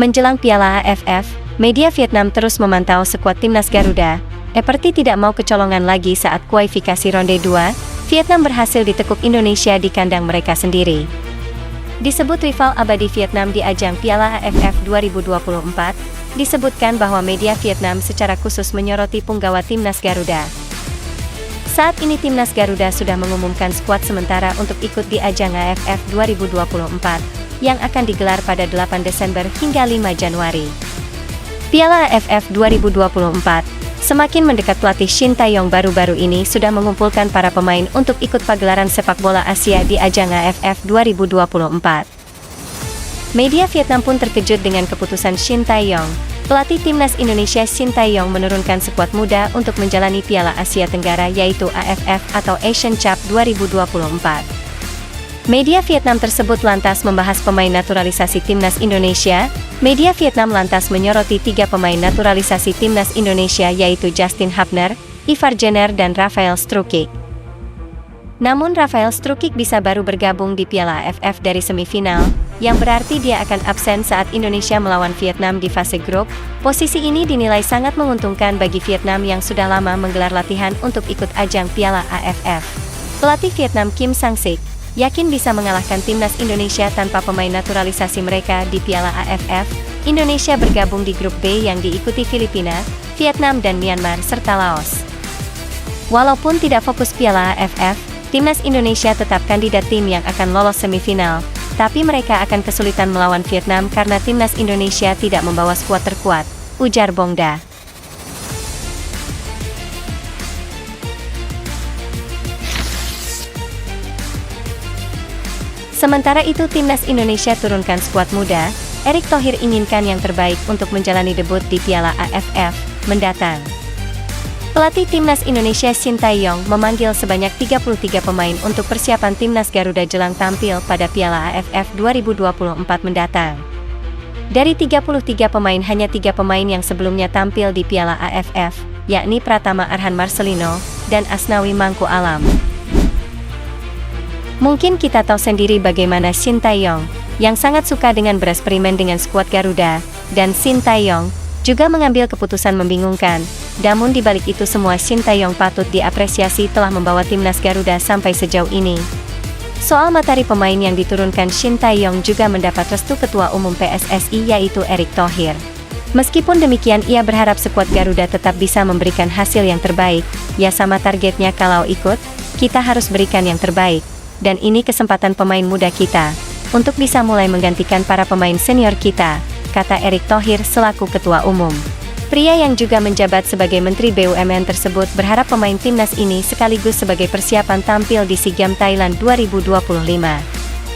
Menjelang Piala AFF, media Vietnam terus memantau skuad timnas Garuda. Seperti tidak mau kecolongan lagi saat kualifikasi ronde 2, Vietnam berhasil ditekuk Indonesia di kandang mereka sendiri. Disebut rival abadi Vietnam di ajang Piala AFF 2024, disebutkan bahwa media Vietnam secara khusus menyoroti punggawa timnas Garuda. Saat ini timnas Garuda sudah mengumumkan skuad sementara untuk ikut di ajang AFF 2024, yang akan digelar pada 8 Desember hingga 5 Januari. Piala AFF 2024, semakin mendekat pelatih Shin Tae-yong baru-baru ini sudah mengumpulkan para pemain untuk ikut pagelaran sepak bola Asia di ajang AFF 2024. Media Vietnam pun terkejut dengan keputusan Shin Tae-yong. Pelatih timnas Indonesia Shin Tae-yong menurunkan skuad muda untuk menjalani Piala Asia Tenggara yaitu AFF atau Asian Cup 2024. Media Vietnam tersebut lantas membahas pemain naturalisasi timnas Indonesia. Media Vietnam lantas menyoroti 3 pemain naturalisasi timnas Indonesia yaitu Justin Hapner, Ivar Jenner dan Rafael Struijk. Namun Rafael Struijk bisa baru bergabung di Piala AFF dari semifinal, yang berarti dia akan absen saat Indonesia melawan Vietnam di fase grup. Posisi ini dinilai sangat menguntungkan bagi Vietnam yang sudah lama menggelar latihan untuk ikut ajang Piala AFF. Pelatih Vietnam Kim Sang-sik yakin bisa mengalahkan timnas Indonesia tanpa pemain naturalisasi mereka di Piala AFF. Indonesia bergabung di grup B yang diikuti Filipina, Vietnam dan Myanmar serta Laos. Walaupun tidak fokus Piala AFF, timnas Indonesia tetap kandidat tim yang akan lolos semifinal, tapi mereka akan kesulitan melawan Vietnam karena timnas Indonesia tidak membawa skuad terkuat, ujar Bongda. Sementara itu timnas Indonesia turunkan skuad muda. Erick Thohir inginkan yang terbaik untuk menjalani debut di Piala AFF mendatang. Pelatih timnas Indonesia Shin Tae-yong memanggil sebanyak 33 pemain untuk persiapan timnas Garuda jelang tampil pada Piala AFF 2024 mendatang. Dari 33 pemain hanya 3 pemain yang sebelumnya tampil di Piala AFF, yakni Pratama Arhan Marcelino dan Asnawi Mangku Alam. Mungkin kita tahu sendiri bagaimana Shin Tae-yong, yang sangat suka dengan bereksperimen dengan skuad Garuda, dan Shin Tae-yong juga mengambil keputusan membingungkan. Namun di balik itu semua Shin Tae-yong patut diapresiasi telah membawa timnas Garuda sampai sejauh ini. Soal materi pemain yang diturunkan Shin Tae-yong juga mendapat restu Ketua Umum PSSI yaitu Erick Thohir. Meskipun demikian ia berharap skuad Garuda tetap bisa memberikan hasil yang terbaik. Ya sama targetnya kalau ikut, kita harus berikan yang terbaik. Dan ini kesempatan pemain muda kita untuk bisa mulai menggantikan para pemain senior kita, kata Erick Thohir selaku Ketua Umum. Pria yang juga menjabat sebagai Menteri BUMN tersebut berharap pemain timnas ini sekaligus sebagai persiapan tampil di SEA Games Thailand 2025.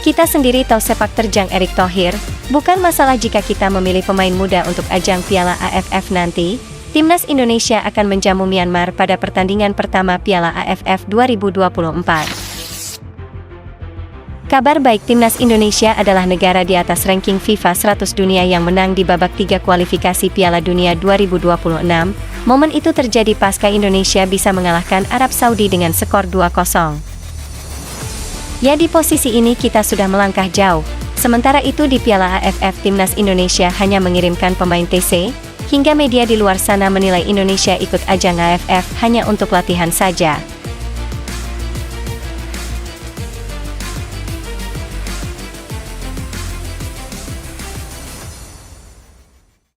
Kita sendiri tahu sepak terjang Erick Thohir, bukan masalah jika kita memilih pemain muda untuk ajang Piala AFF nanti. Timnas Indonesia akan menjamu Myanmar pada pertandingan pertama Piala AFF 2024. Kabar baik timnas Indonesia adalah negara di atas ranking FIFA 100 dunia yang menang di babak 3 kualifikasi Piala Dunia 2026. Momen itu terjadi pasca Indonesia bisa mengalahkan Arab Saudi dengan skor 2-0. Ya di posisi ini kita sudah melangkah jauh. Sementara itu di Piala AFF timnas Indonesia hanya mengirimkan pemain TC, hingga media di luar sana menilai Indonesia ikut ajang AFF hanya untuk latihan saja.